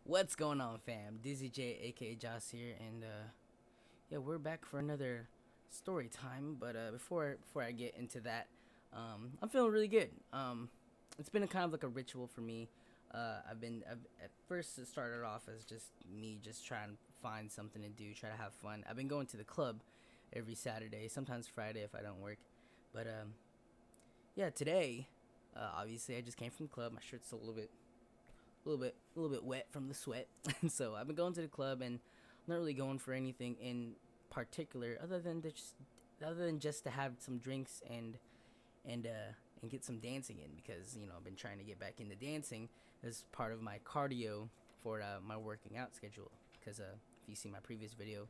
What's going on, fam? DizZieJay, aka Joss here, and yeah, we're back for another story time. But before I get into that, I'm feeling really good. It's been a kind of like a ritual for me. I've at first it started off as just me just trying to find something to do, try to have fun. I've been going to the club every Saturday, sometimes Friday if I don't work. But yeah, today, obviously I just came from the club. My shirt's a little bit wet from the sweat. So I've been going to the club, and I'm not really going for anything in particular other than just to have some drinks and get some dancing in, because I've been trying to get back into dancing as part of my cardio for my working out schedule. Because if you see my previous video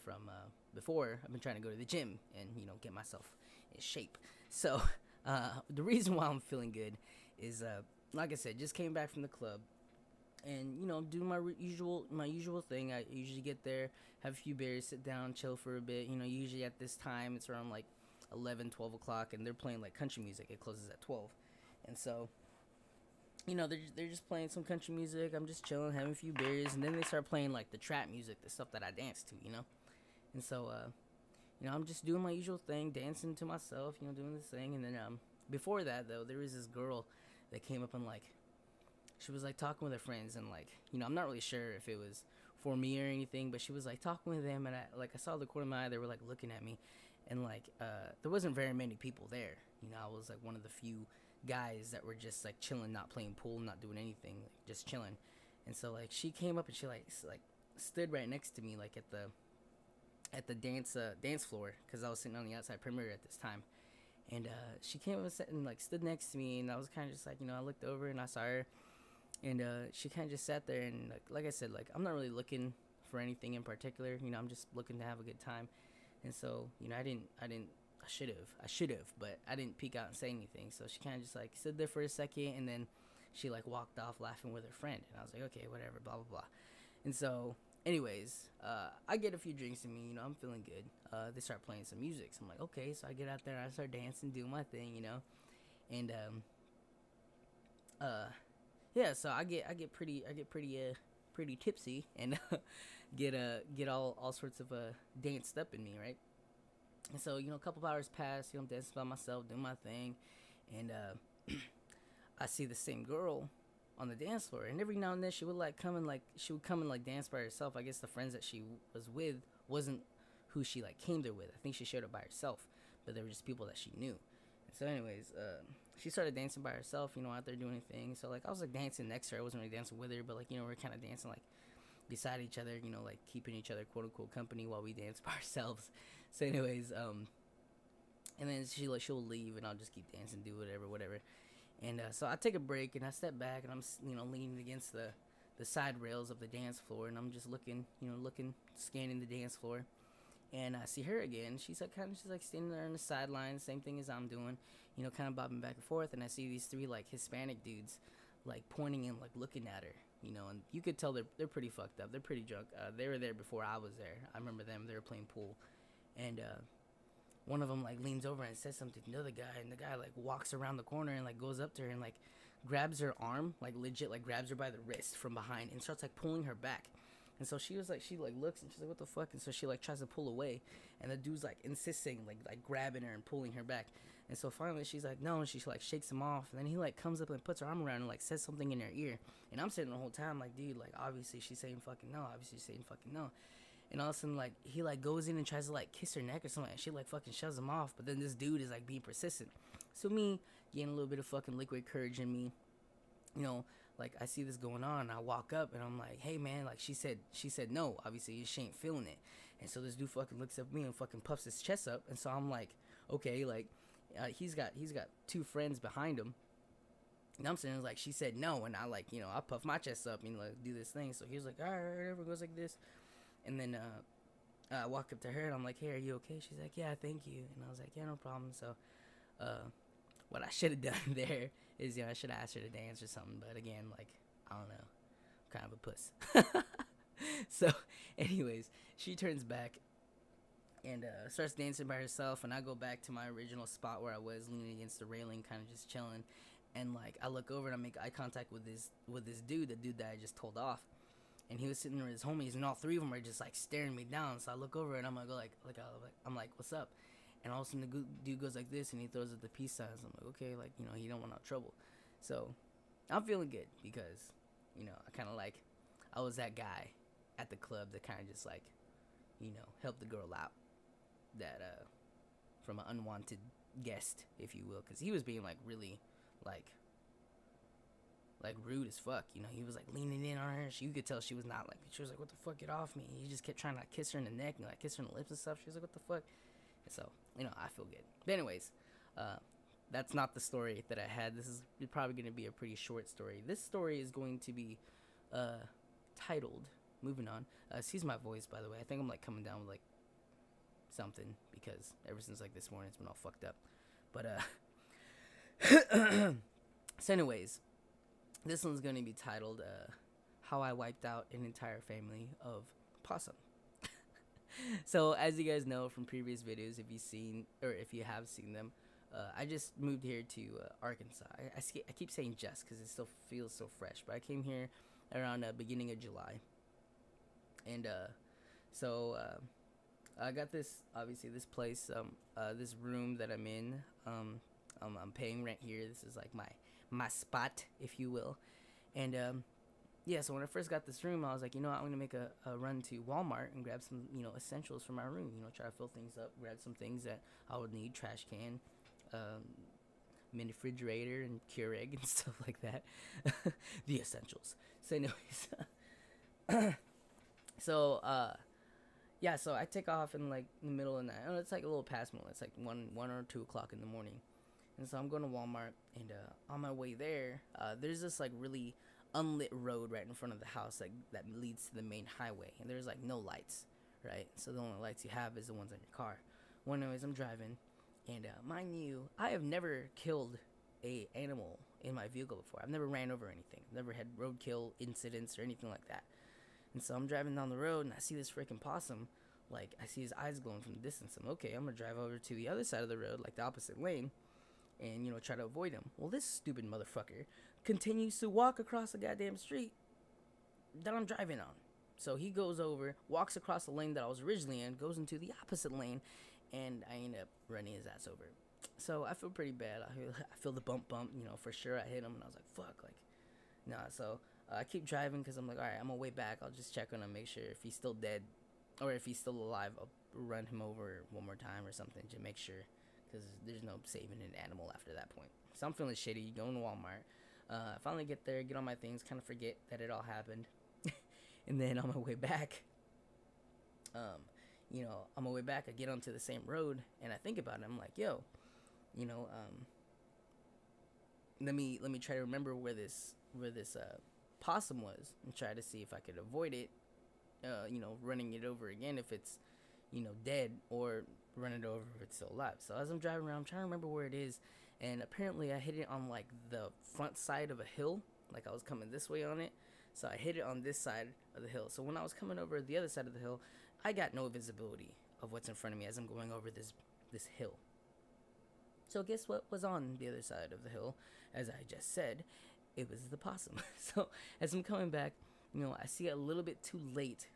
from before, I've been trying to go to the gym and get myself in shape. So the reason why I'm feeling good is like I said, just came back from the club, and do my usual thing. I usually get there, have a few beers, sit down, chill for a bit. Usually at this time it's around like 11, 12 o'clock, and they're playing like country music. It closes at 12, and so they're just playing some country music. I'm just chilling, having a few beers, and then they start playing like the trap music, the stuff that I dance to. And so I'm just doing my usual thing, dancing to myself, doing this thing, and then before that though, there was this girl that came up, and like she was like talking with her friends, and like I'm not really sure if it was for me or anything, but she was like talking with them, and I saw the corner of my eye, they were like looking at me, and like there wasn't very many people there. I was like one of the few guys that were just like chilling, not playing pool, not doing anything, like, just chilling. And so like she came up, and she like stood right next to me, like at the dance floor, because I was sitting on the outside perimeter at this time. And she came up and sat and like stood next to me, and I was kind of just like, I looked over and I saw her, and she kind of just sat there, and like I said, like I'm not really looking for anything in particular. I'm just looking to have a good time. And so I should have, but I didn't peek out and say anything. So she kind of just like stood there for a second, and then she like walked off laughing with her friend, and I was like, okay, whatever, blah blah blah. And so anyways, I get a few drinks in me, I'm feeling good. They start playing some music, so I'm like, okay, so I get out there and I start dancing, doing my thing, and yeah, so I get pretty tipsy, and get all sorts of danced up in me, right? And so a couple of hours pass, I'm dancing by myself, doing my thing, and I see the same girl on the dance floor, and every now and then she would come and like dance by herself. I guess the friends that she was with wasn't who she like came there with. I think she showed up by herself, but they were just people that she knew. And so anyways, she started dancing by herself, out there doing her thing. So like I was like dancing next to her. I wasn't really dancing with her, but like we're kind of dancing like beside each other, like keeping each other quote unquote company while we dance by ourselves. So anyways, and then she'll leave, and I'll just keep dancing, do whatever. And so I take a break, and I step back, and I'm leaning against the side rails of the dance floor, and I'm just looking, scanning the dance floor, and I see her again. She's like she's like standing there on the sideline, same thing as I'm doing, kind of bobbing back and forth. And I see these three like Hispanic dudes like pointing and like looking at her, and you could tell they're pretty fucked up. They're pretty drunk. They were there before I was there. I remember them. They were playing pool, and one of them like leans over and says something to the other guy, and the guy like walks around the corner and like goes up to her and like grabs her arm, like legit like grabs her by the wrist from behind, and starts like pulling her back. And so she like looks, and she's like, what the fuck? And so she like tries to pull away, and the dude's like insisting, like grabbing her and pulling her back. And so finally she's like no, and she like shakes him off, and then he like comes up and puts her arm around and like says something in her ear. And I'm sitting the whole time like, dude, like obviously she's saying fucking no, obviously she's saying fucking no. And all of a sudden, like, he, like, goes in and tries to, like, kiss her neck or something, and she, like, fucking shoves him off. But then this dude is, like, being persistent. So me, getting a little bit of fucking liquid courage in me, like, I see this going on, and I walk up, and I'm like, hey, man, like, she said no. Obviously, she ain't feeling it. And so this dude fucking looks at me and fucking puffs his chest up. And so I'm like, okay, like, he's got two friends behind him. And I'm saying, like, she said no, and I, like, I puff my chest up and, like, do this thing. So he was like, all right, whatever, goes like this. And then I walk up to her, and I'm like, hey, are you okay? She's like, yeah, thank you. And I was like, yeah, no problem. So what I should have done there is, I should have asked her to dance or something. But again, like, I don't know. I'm kind of a puss. So anyways, she turns back and starts dancing by herself. And I go back to my original spot where I was, leaning against the railing, kind of just chilling. And like I look over and I make eye contact with this dude, the dude that I just told off, and he was sitting there with his homies, and all three of them are just like staring me down. So I look over and I'm like, I'm like, what's up? And all of a sudden the dude goes like this, and he throws up the peace signs. I'm like, okay, like, you know, he don't want no trouble. So I'm feeling good because, you know, I kind of like, I was that guy at the club that kind of just like, you know, helped the girl out that from an unwanted guest, if you will, because he was being like really like rude as fuck. You know, he was like leaning in on her. You could tell she was not like, she was like, what the fuck, get off me. He just kept trying to like, kiss her in the neck and like kiss her in the lips and stuff. She was like, what the fuck. And so, you know, I feel good. But anyways, that's not the story that I had. This is probably going to be a pretty short story. This story is going to be titled, moving on. Excuse my voice, by the way. I think I'm like coming down with like something because ever since like this morning it's been all fucked up. But so anyways, this one's going to be titled How I Wiped Out an Entire Family of Possum. So as you guys know from previous videos, if you have seen them, I just moved here to Arkansas. I keep saying just because it still feels so fresh, but I came here around beginning of July. And so I got this, obviously this place, this room that I'm in. I'm paying rent here. This is like my spot, if you will. And yeah, so when I first got this room, I was like, you know what, I'm gonna make a run to Walmart and grab some, you know, essentials for my room. You know, try to fill things up, grab some things that I would need, trash can, mini refrigerator, and Keurig and stuff like that. The essentials. So anyways, so yeah, so I take off in like the middle of the night. Oh, it's like a little past middle. It's like 1 or 2 o'clock in the morning. And so I'm going to Walmart, and on my way there, there's this like really unlit road right in front of the house that leads to the main highway, and there's like no lights, right? So the only lights you have is the ones on your car. Well, anyways, I'm driving, and mind you, I have never killed a animal in my vehicle before. I've never ran over anything. I've never had roadkill incidents or anything like that. And so I'm driving down the road, and I see this freaking possum. Like, I see his eyes glowing from the distance. I'm okay, I'm gonna drive over to the other side of the road, like the opposite lane, and, you know, try to avoid him. Well, this stupid motherfucker continues to walk across the goddamn street that I'm driving on. So he goes over, walks across the lane that I was originally in, goes into the opposite lane, and I end up running his ass over. So I feel pretty bad. I feel the bump, you know, for sure. I hit him, and I was like, fuck, like, nah. So I keep driving because I'm like, all right, I'm on my way back. I'll just check on him, make sure if he's still dead or if he's still alive. I'll run him over one more time or something to make sure, because there's no saving an animal after that point. So I'm feeling shitty, going to Walmart. I finally get there, get all my things, kind of forget that it all happened. And then on my way back, you know, on my way back, I get onto the same road, and I think about it. I'm like, yo, you know, let me try to remember where this possum was, and try to see if I could avoid it, you know, running it over again if it's, you know, dead, or run it over if it's still alive. So as I'm driving around, I'm trying to remember where it is, and apparently I hit it on like the front side of a hill. Like, I was coming this way on it, so I hit it on this side of the hill. So when I was coming over the other side of the hill, I got no visibility of what's in front of me as I'm going over this hill. So guess what was on the other side of the hill? As I just said, it was the possum. So as I'm coming back, you know, I see it a little bit too late,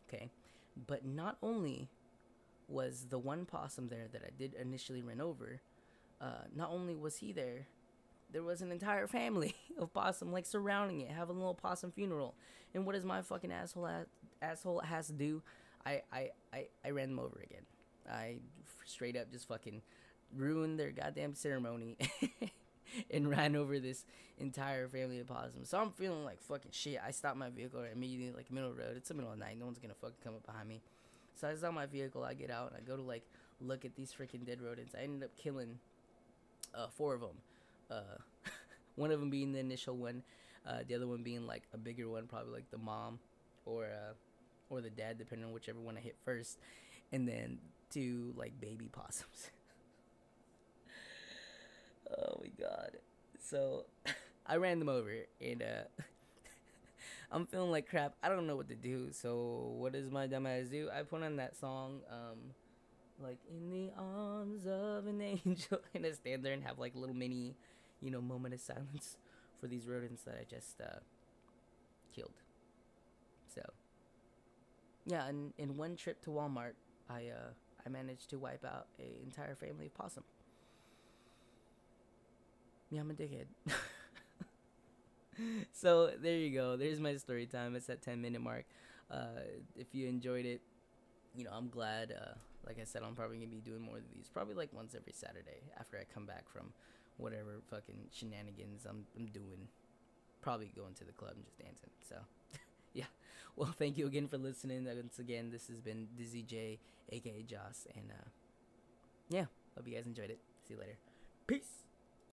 okay? But not only was the one possum there that I did initially run over, not only was he there, there was an entire family of possum like surrounding it, having a little possum funeral. And what does my fucking asshole has to do? I ran them over again. I straight up just fucking ruined their goddamn ceremony and ran over this entire family of possums. So I'm feeling like fucking shit. I stopped my vehicle immediately, like middle of the road. It's the middle of the night. No one's gonna fucking come up behind me. So I stop my vehicle. I get out and I go to like look at these freaking dead rodents. I ended up killing 4 of them. One of them being the initial one, the other one being like a bigger one, probably like the mom or the dad, depending on whichever one I hit first, and then 2 like baby possums. Oh my god. So I ran them over, and I'm feeling like crap. I don't know what to do. So what does my dumb ass do? I put on that song, like, in the arms of an angel, and I stand there and have like a little mini, moment of silence for these rodents that I just killed. So yeah, in one trip to Walmart, I managed to wipe out a entire family of possum. Yeah, I'm a dickhead. So there you go. There's my story time. It's at 10-minute mark. If you enjoyed it, I'm glad. Like I said, I'm probably gonna be doing more of these. Probably like once every Saturday after I come back from whatever fucking shenanigans I'm doing. Probably going to the club and just dancing. So yeah. Well, thank you again for listening. Once again, this has been DizZieJay, aka Joss, and yeah, hope you guys enjoyed it. See you later. Peace.